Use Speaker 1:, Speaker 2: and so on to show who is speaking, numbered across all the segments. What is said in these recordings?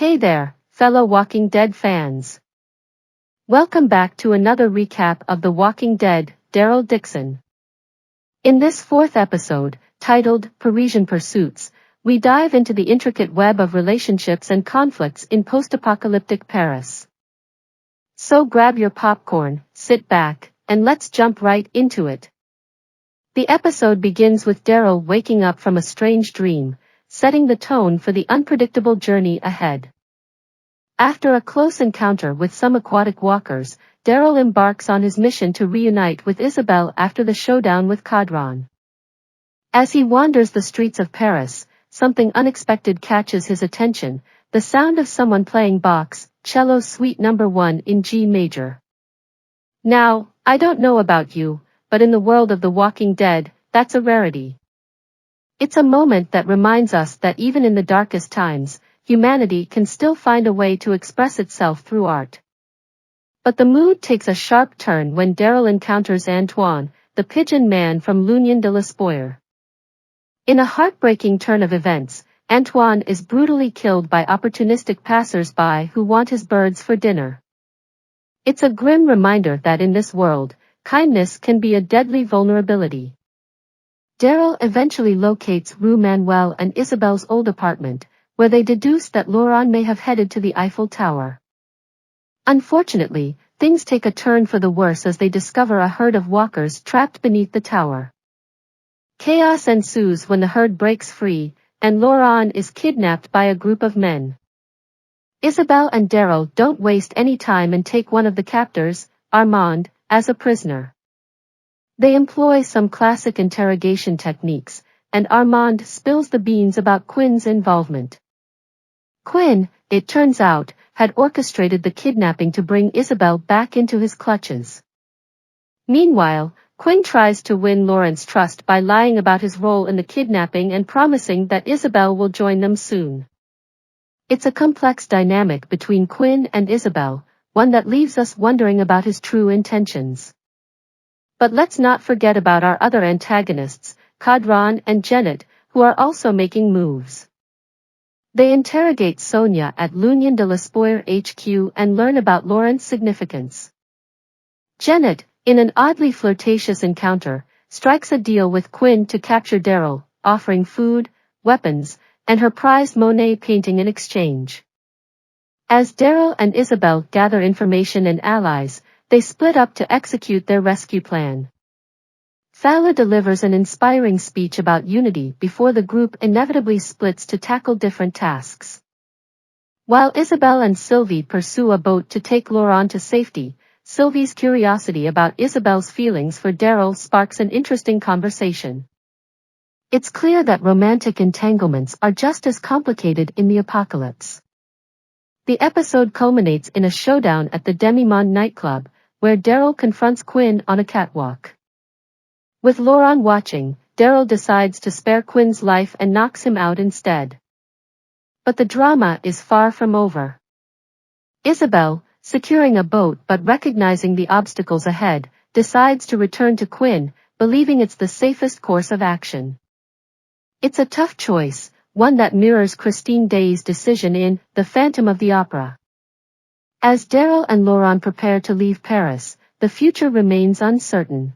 Speaker 1: Hey there, fellow Walking Dead fans. Welcome back to another recap of The Walking Dead, Daryl Dixon. In this fourth episode, titled Parisian Pursuits, we dive into the intricate web of relationships and conflicts in post-apocalyptic Paris. So grab your popcorn, sit back, and let's jump right into it. The episode begins with Daryl waking up from a strange dream, setting the tone for the unpredictable journey ahead. After a close encounter with some aquatic walkers, Daryl embarks on his mission to reunite with Isabel after the showdown with Cadron. As he wanders the streets of Paris, something unexpected catches his attention, the sound of someone playing Bach's Cello Suite No. 1 in G major. Now, I don't know about you, but in the world of The Walking Dead, that's a rarity. It's a moment that reminds us that even in the darkest times, humanity can still find a way to express itself through art. But the mood takes a sharp turn when Daryl encounters Antoine, the pigeon man from l'Union de l'Espoir. In a heartbreaking turn of events, Antoine is brutally killed by opportunistic passers-by who want his birds for dinner. It's a grim reminder that in this world, kindness can be a deadly vulnerability. Daryl eventually locates Rue Manuel and Isabel's old apartment, where they deduce that Laurent may have headed to the Eiffel Tower. Unfortunately, things take a turn for the worse as they discover a herd of walkers trapped beneath the tower. Chaos ensues when the herd breaks free, and Laurent is kidnapped by a group of men. Isabel and Daryl don't waste any time and take one of the captors, Armand, as a prisoner. They employ some classic interrogation techniques, and Armand spills the beans about Quinn's involvement. Quinn, it turns out, had orchestrated the kidnapping to bring Isabel back into his clutches. Meanwhile, Quinn tries to win Laurent's trust by lying about his role in the kidnapping and promising that Isabel will join them soon. It's a complex dynamic between Quinn and Isabel, one that leaves us wondering about his true intentions. But let's not forget about our other antagonists, Cadron and Janet, who are also making moves. They interrogate Sonia at l'Union de l'Espoir HQ and learn about Laurent's significance. Janet, in an oddly flirtatious encounter, strikes a deal with Quinn to capture Daryl, offering food, weapons, and her prized Monet painting in exchange. As Daryl and Isabel gather information and allies, they split up to execute their rescue plan. Fowler delivers an inspiring speech about unity before the group inevitably splits to tackle different tasks. While Isabel and Sylvie pursue a boat to take Laurent to safety, Sylvie's curiosity about Isabel's feelings for Daryl sparks an interesting conversation. It's clear that romantic entanglements are just as complicated in the apocalypse. The episode culminates in a showdown at the Demi-Monde nightclub, where Daryl confronts Quinn on a catwalk. With Laurent watching, Daryl decides to spare Quinn's life and knocks him out instead. But the drama is far from over. Isabel, securing a boat but recognizing the obstacles ahead, decides to return to Quinn, believing it's the safest course of action. It's a tough choice, one that mirrors Christine Day's decision in The Phantom of the Opera. As Daryl and Laurent prepare to leave Paris, the future remains uncertain.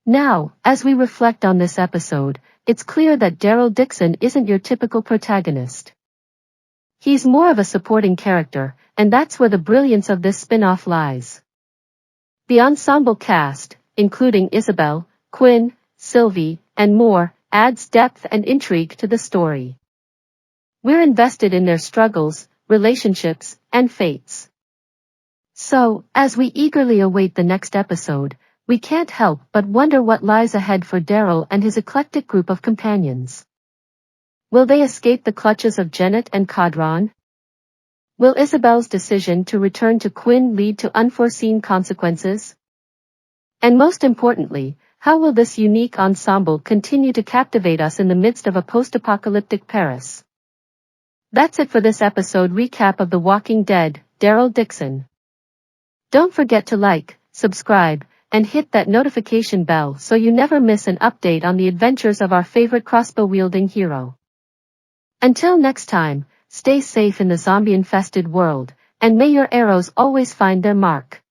Speaker 1: Now, as we reflect on this episode, it's clear that Daryl Dixon isn't your typical protagonist. He's more of a supporting character, and that's where the brilliance of this spin-off lies. The ensemble cast, including Isabel, Quinn, Sylvie, and more, adds depth and intrigue to the story. We're invested in their struggles, relationships, and fates. So, as we eagerly await the next episode, we can't help but wonder what lies ahead for Daryl and his eclectic group of companions. Will they escape the clutches of Janet and Cadron? Will Isabel's decision to return to Quinn lead to unforeseen consequences? And most importantly, how will this unique ensemble continue to captivate us in the midst of a post-apocalyptic Paris? That's it for this episode recap of The Walking Dead, Daryl Dixon. Don't forget to like, subscribe, and hit that notification bell so you never miss an update on the adventures of our favorite crossbow-wielding hero. Until next time, stay safe in the zombie-infested world, and may your arrows always find their mark.